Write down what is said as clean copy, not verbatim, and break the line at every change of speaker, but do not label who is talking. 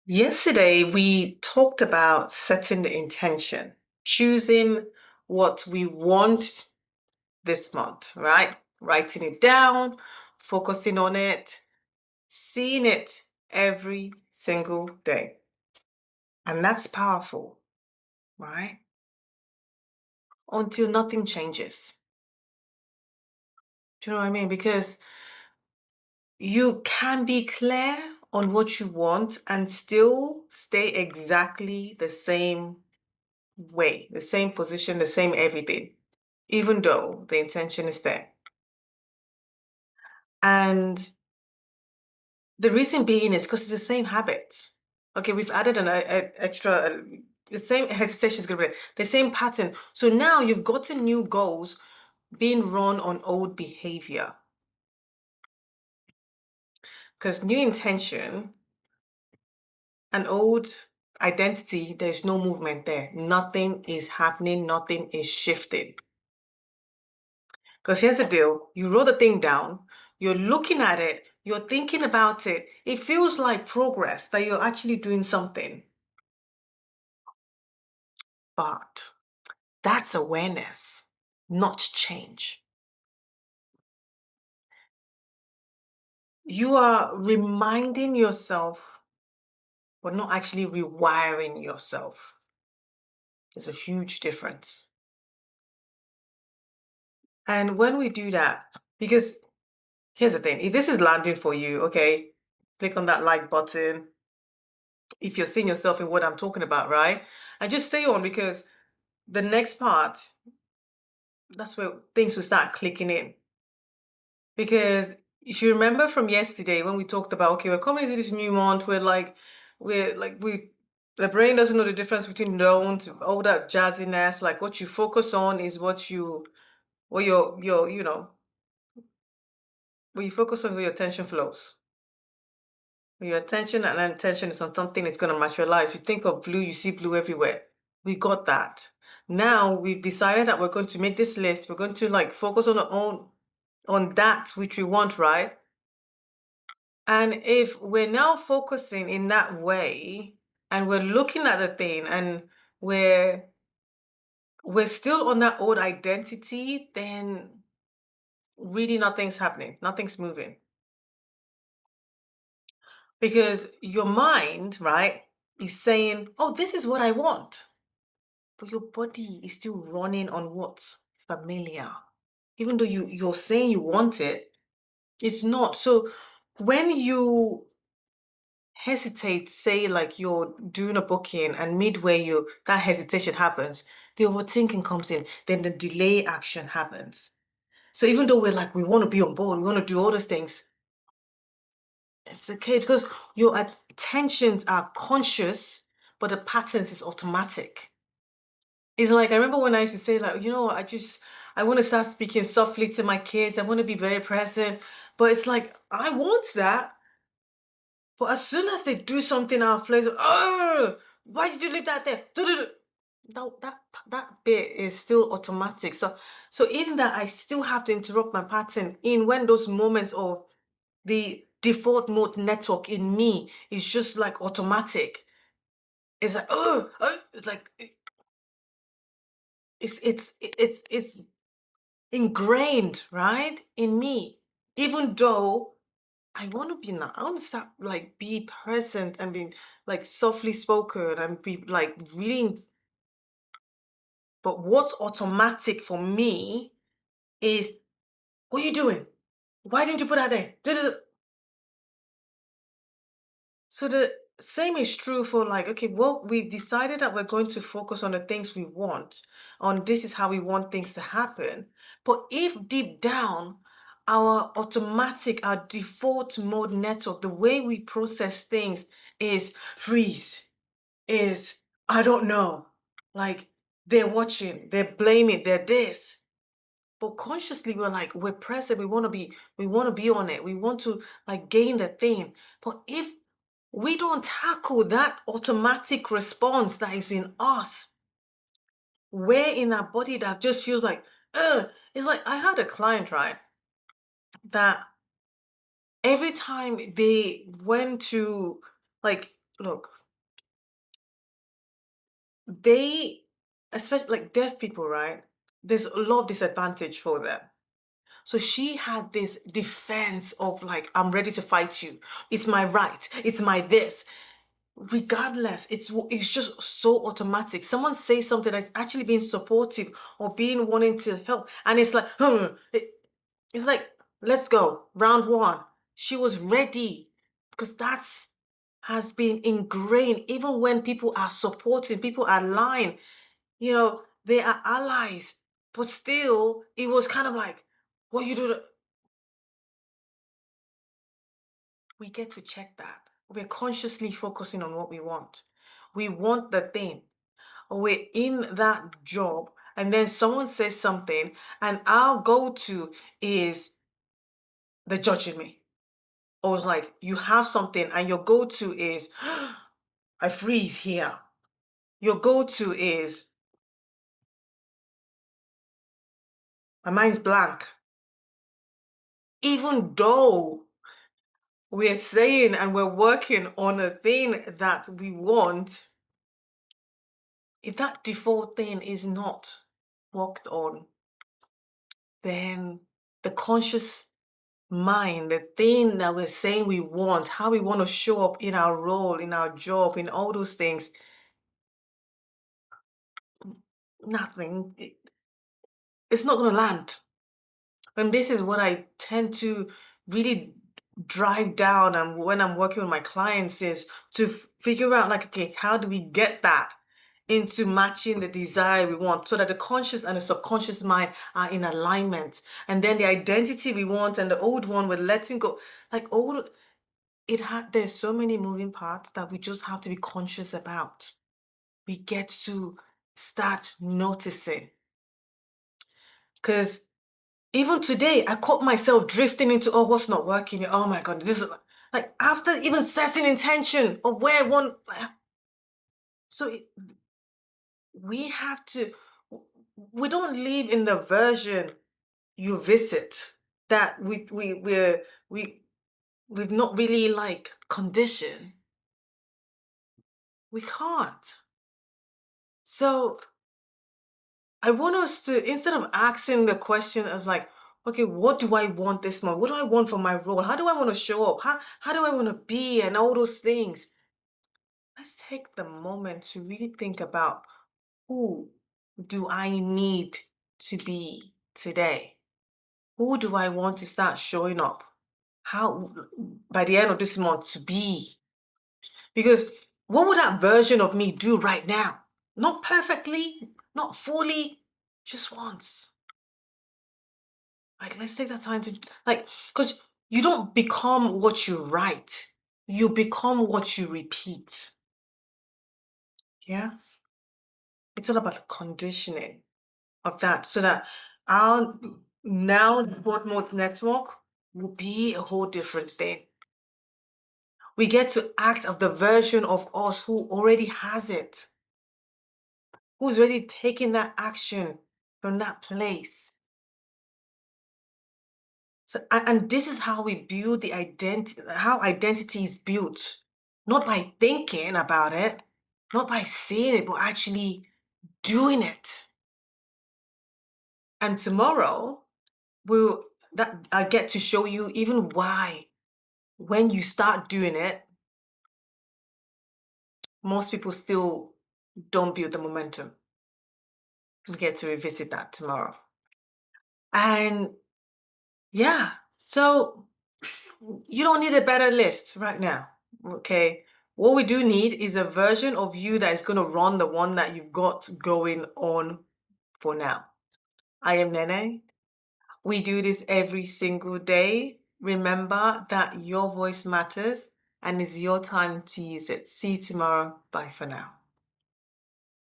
Yesterday, we talked about setting the intention, choosing what we want this month, right? Writing it down, focusing on it, seeing it every single day. And that's powerful, right? Until nothing changes. Do you know what I mean? Because you can be clear on what you want and still stay exactly the same way, the same position, the same everything, even though the intention is there. And the reason being is because it's the same habits. Okay, we've added an extra, the same hesitation is going to be the same pattern. So now you've gotten new goals being run on old behavior. Because new intention and old identity, there's no movement there. Nothing is happening, nothing is shifting. Because here's the deal, you wrote the thing down, you're looking at it, you're thinking about it. It feels like progress, that you're actually doing something. But that's awareness, not change. You are reminding yourself, but not actually rewiring yourself. There's a huge difference. And when we do that, because here's the thing, if this is landing for you, okay, click on that like button if you're seeing yourself in what I'm talking about, right? And just stay on because the next part, that's where things will start clicking in. Because if you remember from yesterday when we talked about, okay, we're coming into this new month, the brain doesn't know the difference between don't, all that jazziness. Like what you focus on is what what you focus on, where your attention flows. When your attention and attention is on something, it's going to materialize. You think of blue, you see blue everywhere. We got that. Now we've decided that we're going to make this list. We're going to like focus on that which we want, right? And if we're now focusing in that way and we're looking at the thing and we're we're still on that old identity, then really nothing's happening. Nothing's moving. Because your mind, right, is saying, "Oh, this is what I want." But your body is still running on what's familiar. Even though you're saying you want it, it's not. So when you hesitate, say like you're doing a booking and midway that hesitation happens, the overthinking comes in, then the delay action happens. So even though we're like we want to be on board, we want to do all those things, it's okay because your attentions are conscious, but the patterns is automatic. It's like I remember when I used to say like, I want to start speaking softly to my kids. I want to be very present. But it's like I want that. But as soon as they do something out of place, oh, why did you leave that there? That bit is still automatic. So in that I still have to interrupt my pattern in when those moments of the default mode network in me is just like automatic. It's like it's like it's ingrained, right, in me. Even though I want to be now, I want to start like be present and be like softly spoken and be like reading. But what's automatic for me is, what are you doing? Why didn't you put that there? So the same is true for like, okay, well, we've decided that we're going to focus on the things we want, on this is how we want things to happen. But if deep down, our default mode network, the way we process things is freeze, is I don't know. Like they're watching, they're blaming, they're this. But consciously we're present, we want to be on it. We want to like gain the thing. But if we don't tackle that automatic response that is in us, where in our body that just feels like, it's like I had a client, right, that every time they went to like look, they, especially like deaf people, right? There's a lot of disadvantage for them. So she had this defense of like, I'm ready to fight you. It's my right. It's my this. Regardless, it's just so automatic. Someone says something that's actually being supportive or being wanting to help, and it's like, it's like, let's go, round one. She was ready because that's has been ingrained. Even when people are supporting, people are lying, they are allies, but still, it was kind of like, what you do? We get to check that. We're consciously focusing on what we want. We want the thing. We're in that job, and then someone says something, and our go-to is they're judging me. Or it's like you have something, and your go-to is I freeze here. Your go-to is my mind's blank. Even though we're saying and we're working on a thing that we want, if that default thing is not worked on, then the conscious mind, the thing that we're saying we want, how we want to show up in our role, in our job, in all those things, nothing. It's not going to land. And this is what I tend to really drive down, and when I'm working with my clients is to figure out like, okay, how do we get that into matching the desire we want so that the conscious and the subconscious mind are in alignment, and then the identity we want and the old one we're letting go, like old there's so many moving parts that we just have to be conscious about. We get to start noticing, because even today, I caught myself drifting into, oh, what's not working? Oh my God, this is like after even setting intention of where I want. So we have to, we don't live in the version you visit that we've not really like conditioned. We can't. So I want us to, instead of asking the question as like, okay, what do I want this month? What do I want for my role? How do I want to show up? How do I want to be? And all those things. Let's take the moment to really think about, who do I need to be today? Who do I want to start showing up? How, by the end of this month, to be? Because what would that version of me do right now? Not perfectly, not fully, just once. Like, let's take that time to, like, because you don't become what you write, you become what you repeat. Yeah? It's all about the conditioning of that, so that our now default mode network will be a whole different thing. We get to act of the version of us who already has it, who's already taking that action from that place. So, and this is how we build the identity, how identity is built, not by thinking about it, not by saying it, but actually doing it. And tomorrow, I get to show you even why, when you start doing it, most people still don't build the momentum. We get to revisit that tomorrow. And yeah, so you don't need a better list right now, okay? What we do need is a version of you that is going to run the one that you've got going on for now. I am Nene. We do this every single day. Remember that your voice matters and it's your time to use it. See you tomorrow. Bye for now.